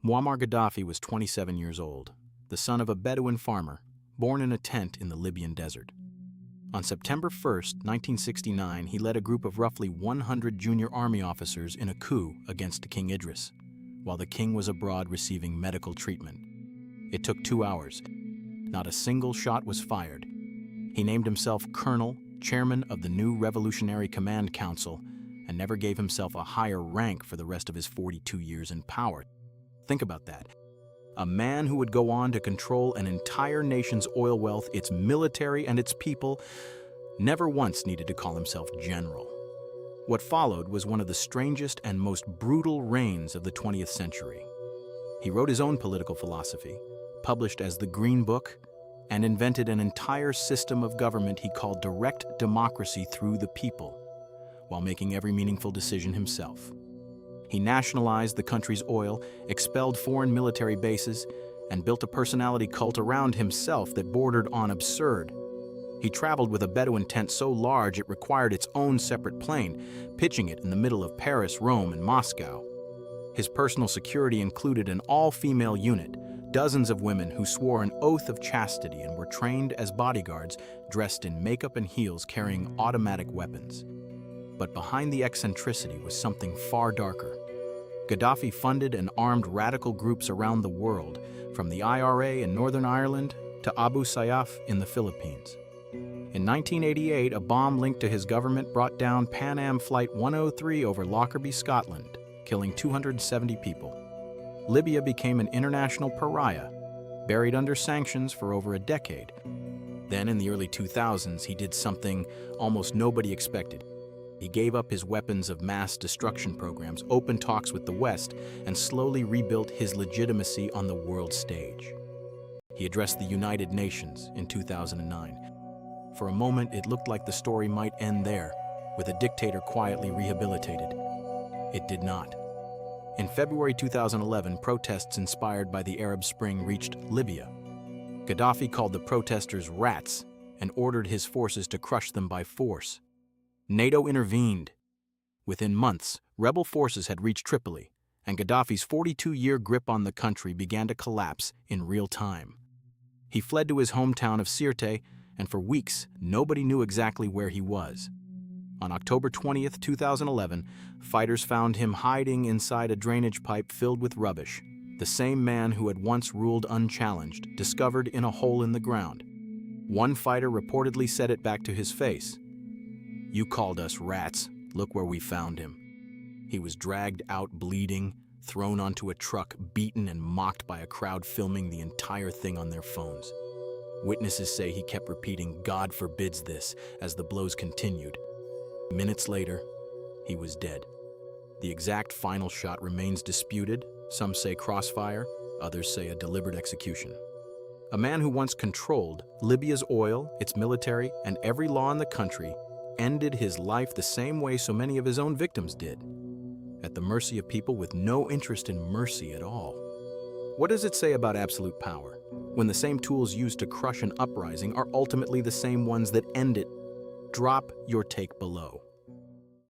Muammar Gaddafi was 27 years old, the son of a Bedouin farmer, born in a tent in the Libyan desert. On September 1, 1969, he led a group of roughly 100 junior army officers in a coup against King Idris, while the king was abroad receiving medical treatment. It took 2 hours. Not a single shot was fired. He named himself Colonel, chairman of the new Revolutionary Command Council, and never gave himself a higher rank for the rest of his 42 years in power. Think about that. A man who would go on to control an entire nation's oil wealth, its military, and its people, never once needed to call himself general. What followed was one of the strangest and most brutal reigns of the 20th century. He wrote his own political philosophy, published as the Green Book, and invented an entire system of government he called direct democracy through the people, while making every meaningful decision himself. He nationalized the country's oil, expelled foreign military bases, and built a personality cult around himself that bordered on absurd. He traveled with a Bedouin tent so large it required its own separate plane, pitching it in the middle of Paris, Rome, and Moscow. His personal security included an all-female unit, dozens of women who swore an oath of chastity and were trained as bodyguards, dressed in makeup and heels, carrying automatic weapons. But behind the eccentricity was something far darker. Gaddafi funded and armed radical groups around the world, from the IRA in Northern Ireland to Abu Sayyaf in the Philippines. In 1988, a bomb linked to his government brought down Pan Am Flight 103 over Lockerbie, Scotland, killing 270 people. Libya became an international pariah, buried under sanctions for over a decade. Then, in the early 2000s, he did something almost nobody expected. He gave up his weapons of mass destruction programs, opened talks with the West, and slowly rebuilt his legitimacy on the world stage. He addressed the United Nations in 2009. For a moment, it looked like the story might end there, with a dictator quietly rehabilitated. It did not. In February 2011, protests inspired by the Arab Spring reached Libya. Gaddafi called the protesters rats and ordered his forces to crush them by force. NATO intervened. Within months, rebel forces had reached Tripoli, and Gaddafi's 42-year grip on the country began to collapse in real time. He fled to his hometown of Sirte, and for weeks, nobody knew exactly where he was. On October 20th, 2011, fighters found him hiding inside a drainage pipe filled with rubbish, the same man who had once ruled unchallenged, discovered in a hole in the ground. One fighter reportedly said it back to his face. "You called us rats. Look where we found him." He was dragged out bleeding, thrown onto a truck, beaten and mocked by a crowd filming the entire thing on their phones. Witnesses say he kept repeating, "God forbids this," as the blows continued. Minutes later, he was dead. The exact final shot remains disputed. Some say crossfire, others say a deliberate execution. A man who once controlled Libya's oil, its military, and every law in the country ended his life the same way so many of his own victims did, at the mercy of people with no interest in mercy at all. What does it say about absolute power, when the same tools used to crush an uprising are ultimately the same ones that end it? Drop your take below.